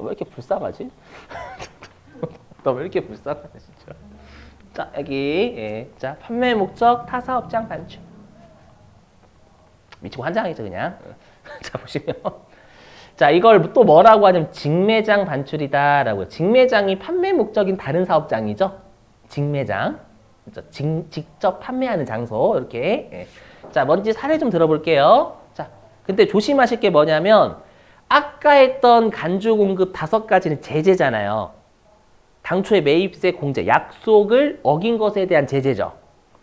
왜 이렇게 불쌍하지? 너 왜 이렇게 불쌍하지 진짜? 자 여기 예. 자 판매 목적 타사업장 반출. 미치고 환장하겠죠 그냥. 자 보시면 자 이걸 또 뭐라고 하냐면 직매장 반출이다라고요. 직매장이 판매 목적인 다른 사업장이죠. 직매장. 직접 판매하는 장소 이렇게. 예. 자 먼저 사례 좀 들어볼게요. 자 근데 조심하실 게 뭐냐면 아까 했던 간주 공급 5가지는 제재잖아요. 당초에 매입세 공제 약속을 어긴 것에 대한 제재죠.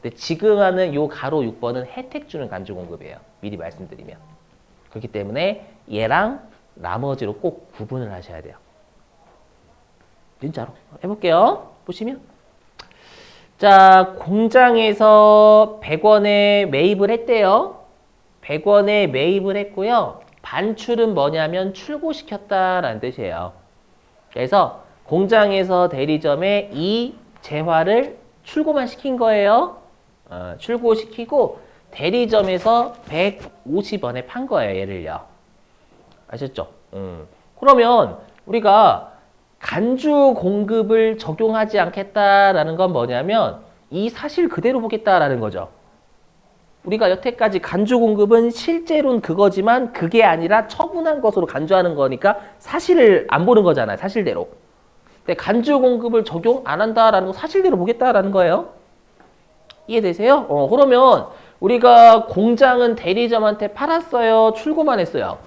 근데 지금 하는 요 가로 6번은 혜택 주는 간주 공급이에요. 미리 말씀드리면. 그렇기 때문에 얘랑 나머지로 꼭 구분을 하셔야 돼요. 진짜로. 해볼게요. 보시면. 자, 공장에서 100원에 매입을 했대요. 100원에 매입을 했고요. 반출은 뭐냐면 출고시켰다라는 뜻이에요. 그래서 공장에서 대리점에 이 재화를 출고만 시킨 거예요. 출고시키고 대리점에서 150원에 판 거예요. 얘를요. 아셨죠? 그러면 우리가 간주 공급을 적용하지 않겠다라는 건 뭐냐면 이 사실 그대로 보겠다라는 거죠. 우리가 여태까지 간주 공급은 실제로는 그거지만 그게 아니라 처분한 것으로 간주하는 거니까 사실을 안 보는 거잖아요. 사실대로. 근데 간주 공급을 적용 안 한다라는 거 사실대로 보겠다라는 거예요. 이해되세요? 그러면 우리가 공장은 대리점한테 팔았어요? 출고만 했어요?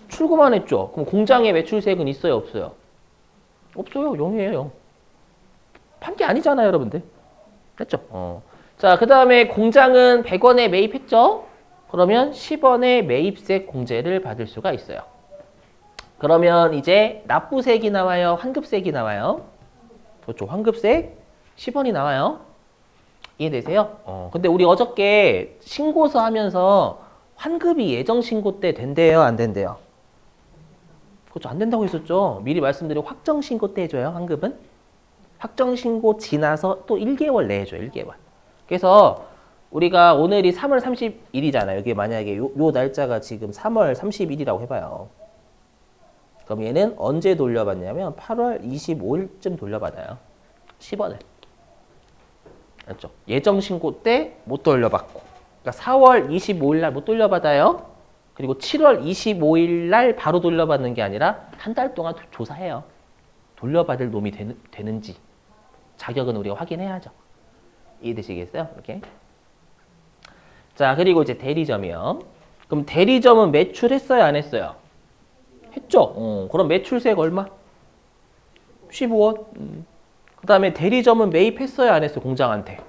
출고만 했죠. 그럼 공장에 매출세액은 있어요? 없어요? 없어요. 0이에요. 0. 판 게 아니잖아요, 여러분들. 됐죠? 자, 그 다음에 공장은 100원에 매입했죠? 그러면 10원의 매입세 공제를 받을 수가 있어요. 그러면 이제 납부세액이 나와요? 환급세액이 나와요? 그렇죠. 환급세액 10원이 나와요. 이해되세요? 근데 우리 어저께 신고서 하면서 환급이 예정신고 때 된대요? 안 된대요? 그렇죠. 안 된다고 했었죠. 미리 말씀드리고 확정신고 때 해줘요. 환급은. 확정신고 지나서 또 1개월 내에 해줘요. 1개월. 그래서 우리가 오늘이 3월 30일이잖아요. 이게 만약에 요 날짜가 지금 3월 30일이라고 해봐요. 그럼 얘는 언제 돌려받냐면 8월 25일쯤 돌려받아요. 10원을. 맞죠? 예정신고 때 못 돌려받고. 그러니까 4월 25일 날 못 돌려받아요. 그리고 7월 25일 날 바로 돌려받는 게 아니라 한 달 동안 조사해요. 돌려받을 놈이 되는지. 자격은 우리가 확인해야죠. 이해되시겠어요? 이렇게. 자, 그리고 이제 대리점이요. 그럼 대리점은 매출했어요? 안 했어요? 했죠? 그럼 매출세액 얼마? 15원. 그 다음에 대리점은 매입했어요? 안 했어요? 공장한테?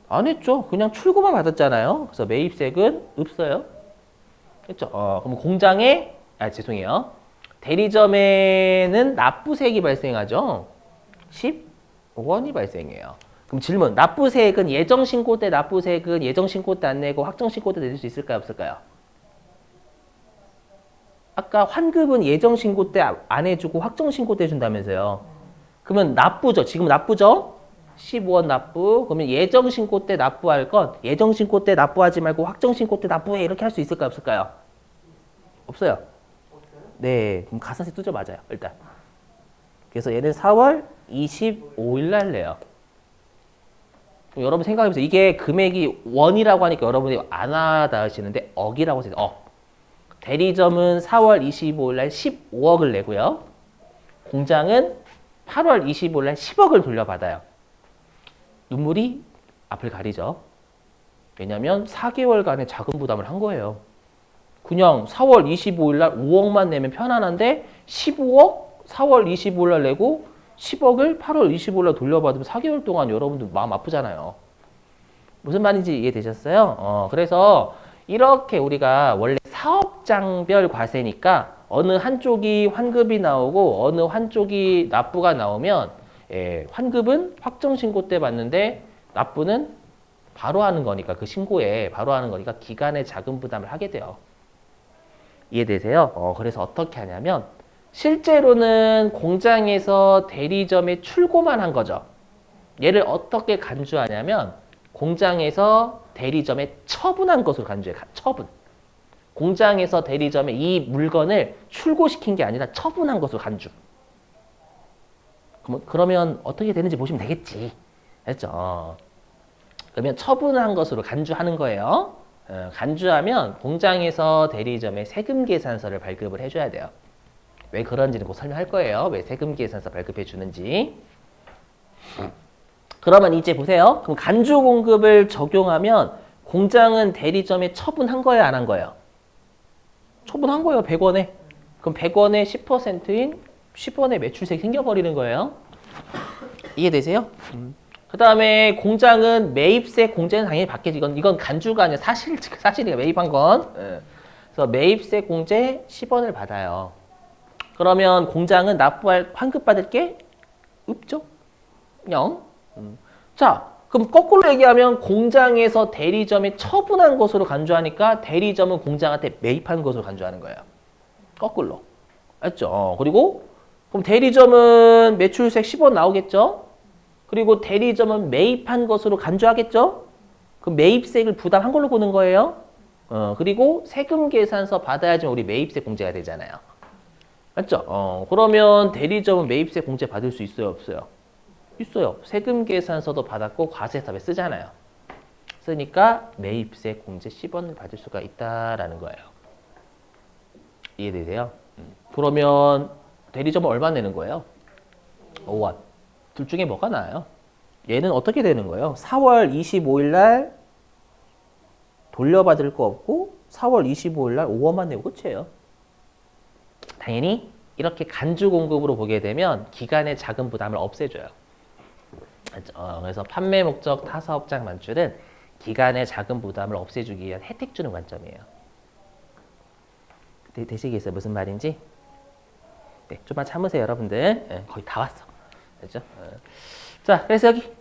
안 했죠. 그냥 출고만 받았잖아요. 그래서 매입세액은 없어요. 했죠? 그럼 공장에, 죄송해요. 대리점에는 납부세액이 발생하죠. 15원이 발생해요. 그럼 질문, 납부세액은 예정신고 때 납부세액은 예정신고 때 안 내고 확정신고 때 낼 수 있을까요? 없을까요? 아까 환급은 예정신고 때 안 해주고 확정신고 때 해준다면서요. 그러면 납부죠. 지금 납부죠? 15원 납부. 그러면 예정신고 때 납부할 건 예정신고 때 납부하지 말고 확정신고 때 납부해. 이렇게 할 수 있을까요? 없을까요? 없어요. 네. 그럼 가산세 뚜죠. 맞아요. 일단. 그래서 얘는 4월 25일 날 내요. 여러분 생각해보세요. 이게 금액이 원이라고 하니까 여러분이 안 와닿으시는데 억이라고 하세요. 억. 대리점은 4월 25일 날 15억을 내고요. 공장은 8월 25일 날 10억을 돌려받아요. 눈물이 앞을 가리죠. 왜냐하면 4개월간의 자금 부담을 한 거예요. 그냥 4월 25일 날 5억만 내면 편안한데 15억 4월 25일 날 내고 10억을 8월 25일 날 돌려받으면 4개월 동안 여러분들 마음 아프잖아요. 무슨 말인지 이해되셨어요? 그래서 이렇게 우리가 원래 사업장별 과세니까 어느 한쪽이 환급이 나오고 어느 한쪽이 납부가 나오면 환급은 확정신고 때 받는데 납부는 바로 하는 거니까 그 신고에 바로 하는 거니까 기간의 자금 부담을 하게 돼요. 이해되세요? 그래서 어떻게 하냐면 실제로는 공장에서 대리점에 출고만 한 거죠. 얘를 어떻게 간주하냐면 공장에서 대리점에 처분한 것으로 간주해. 처분. 공장에서 대리점에 이 물건을 출고시킨 게 아니라 처분한 것으로 간주. 그러면 어떻게 되는지 보시면 되겠지. 알죠? 그러면 처분한 것으로 간주하는 거예요. 간주하면 공장에서 대리점에 세금 계산서를 발급을 해줘야 돼요. 왜 그런지는 곧 설명할 거예요. 왜 세금 계산서 발급해 주는지. 그러면 이제 보세요. 그럼 간주 공급을 적용하면 공장은 대리점에 처분한 거예요, 안 한 거예요? 처분한 거예요, 100원에. 그럼 100원에 10%인 10원의 매출세가 생겨버리는 거예요. 이해되세요? 그 다음에 공장은 매입세 공제는 당연히 받겠지. 이건 간주가 아니라 사실이야, 매입한 건. 그래서 매입세 공제 10원을 받아요. 그러면 공장은 납부할 환급 받을 게 없죠? 0. 자, 그럼 거꾸로 얘기하면 공장에서 대리점에 처분한 것으로 간주하니까 대리점은 공장한테 매입한 것으로 간주하는 거예요. 거꾸로. 알죠? 그리고 그럼 대리점은 매출세 10원 나오겠죠? 그리고 대리점은 매입한 것으로 간주하겠죠? 그럼 매입세를 부담한 걸로 보는 거예요. 그리고 세금 계산서 받아야지만 우리 매입세 공제가 되잖아요. 맞죠? 그러면 대리점은 매입세 공제 받을 수 있어요, 없어요? 있어요. 세금 계산서도 받았고 과세사에 쓰잖아요. 쓰니까 매입세 공제 10원을 받을 수가 있다라는 거예요. 이해되세요? 그러면 대리점은 얼마 내는 거예요? 5원. 둘 중에 뭐가 나아요? 얘는 어떻게 되는 거예요? 4월 25일 날 돌려받을 거 없고 4월 25일 날 5원만 내고 끝이에요. 당연히 이렇게 간주 공급으로 보게 되면 기간의 자금 부담을 없애줘요. 그래서 판매 목적 타사업장 반출은 기간의 자금 부담을 없애주기 위한 혜택 주는 관점이에요. 되시겠어요? 무슨 말인지? 네, 좀만 참으세요, 여러분들. 네, 거의 다 왔어. 그렇죠? 자, 그래서 여기.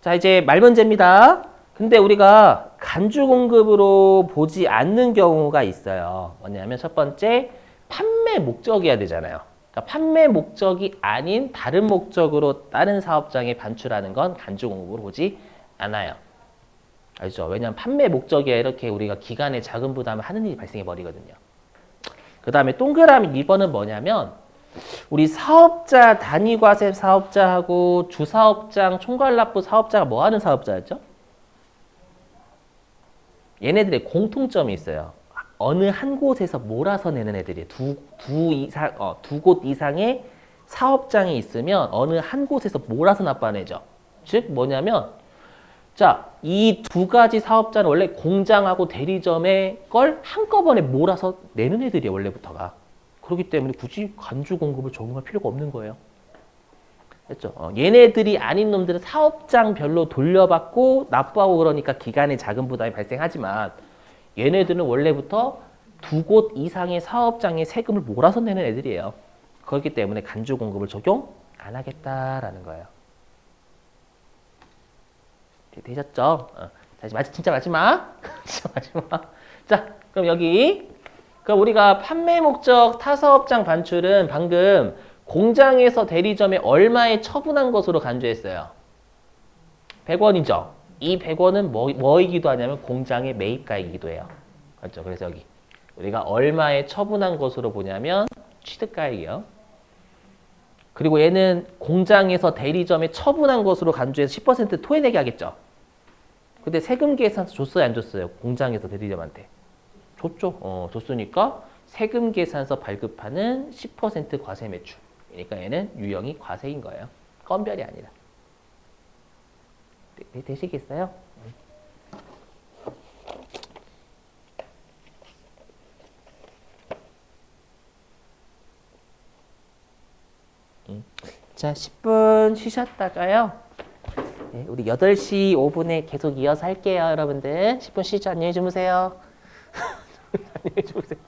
자, 이제 말문제입니다. 근데 우리가 간주 공급으로 보지 않는 경우가 있어요. 뭐냐면 첫 번째, 판매 목적이어야 되잖아요. 그러니까 판매 목적이 아닌 다른 목적으로 다른 사업장에 반출하는 건 간주 공급으로 보지 않아요. 알죠? 왜냐하면 판매 목적이야 이렇게 우리가 기간에 자금 부담을 하는 일이 발생해 버리거든요. 그 다음에 동그라미 2번은 뭐냐면 우리 사업자 단위과세 사업자하고 주사업장 총괄납부 사업자가 뭐 하는 사업자였죠? 얘네들의 공통점이 있어요. 어느 한 곳에서 몰아서 내는 애들이에요. 두 곳 이상의 사업장이 있으면 어느 한 곳에서 몰아서 납부하는 애죠. 즉 뭐냐면 자, 이 두 가지 사업자는 원래 공장하고 대리점의 걸 한꺼번에 몰아서 내는 애들이에요. 원래부터가. 그렇기 때문에 굳이 간주 공급을 적용할 필요가 없는 거예요. 됐죠? 얘네들이 아닌 놈들은 사업장별로 돌려받고 납부하고 그러니까 기간에 자금 부담이 발생하지만 얘네들은 원래부터 두 곳 이상의 사업장의 세금을 몰아서 내는 애들이에요. 그렇기 때문에 간주 공급을 적용 안 하겠다라는 거예요. 되셨죠? 자, 진짜 마지막. 진짜 마지막. 자, 그럼 여기. 그럼 우리가 판매 목적 타사업장 반출은 방금 공장에서 대리점에 얼마에 처분한 것으로 간주했어요? 100원이죠? 이 100원은 뭐이기도 하냐면 공장의 매입가이기도 해요. 그렇죠? 그래서 여기 우리가 얼마에 처분한 것으로 보냐면 취득가액이요. 그리고 얘는 공장에서 대리점에 처분한 것으로 간주해서 10% 토해내게 하겠죠? 근데 세금 계산서 줬어요, 안 줬어요? 공장에서 대리점한테. 줬죠. 줬으니까 세금 계산서 발급하는 10% 과세 매출. 그러니까 얘는 유형이 과세인 거예요. 건별이 아니라. 되시겠어요? 자, 10분 쉬셨다가요. 네, 우리 8시 5분에 계속 이어서 할게요, 여러분들. 10분 쉬죠. 안녕히 주무세요. 안녕히 주무세요.